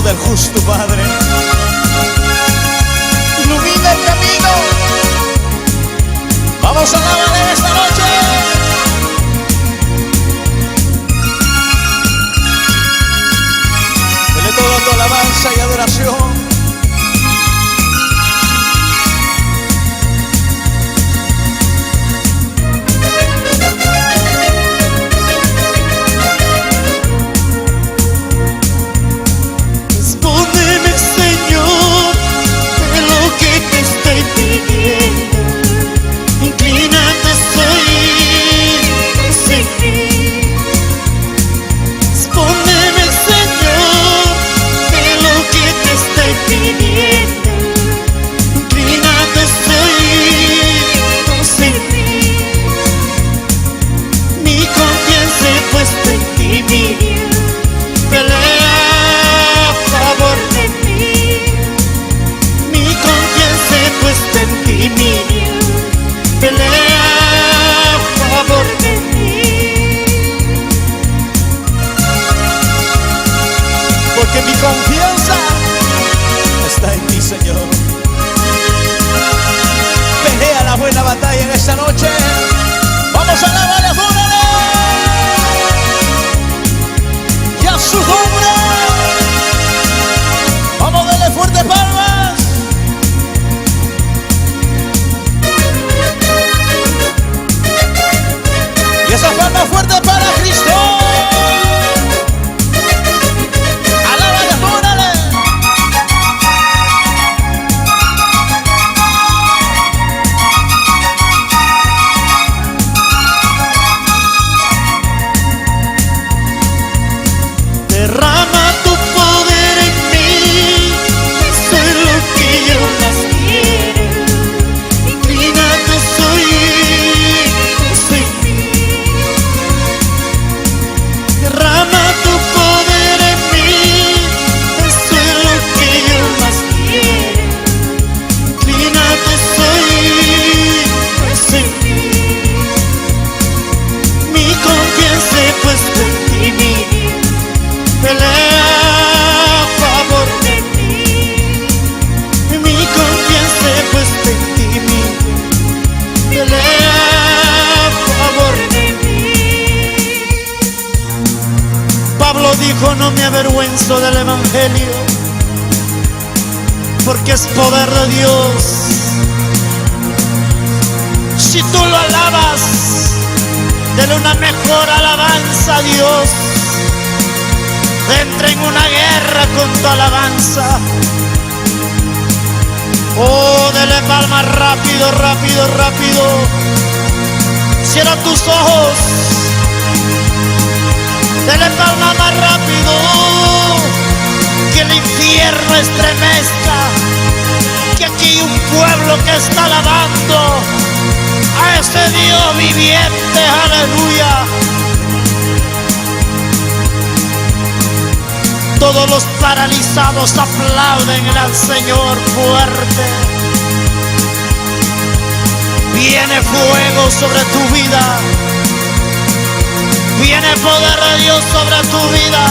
luz del justo Padre. Ilumina el camino. Vamos a alabarle esta noche. Dele toda tu alabanza y adoración. Porque mi confianza está en ti, Señor. Pelea la buena batalla en esta noche. Vamos a alabarle, adórale. Y a su nombre. Vamos a darle fuerte palmas. Y esa palma fuerte para Cristo. Derrama tu poder en mí, eso es lo que yo más quiero. Inclina tus oídos en mí. Derrama tu poder en mí, eso es lo que yo más quiero. Inclina tus oídos en mí. Mi confianza he puesto en ti, mi Dios. Pelea a favor de mí. Mi confianza he puesto en ti, mi Dios. Pelea a favor de mí. Pablo dijo: no me avergüenzo del evangelio, porque es poder de Dios. Si tú lo alabas, dale una mejor alabanza a Dios. Entra en una guerra con tu alabanza. Oh, dele palmas rápido, rápido, rápido. Cierra tus ojos. Dele palmas más rápido. Que el infierno estremezca. Que aquí hay un pueblo que está alabando a ese Dios viviente. Aleluya. Todos los paralizados aplauden al Señor fuerte. Viene fuego sobre tu vida. Viene poder de Dios sobre tu vida.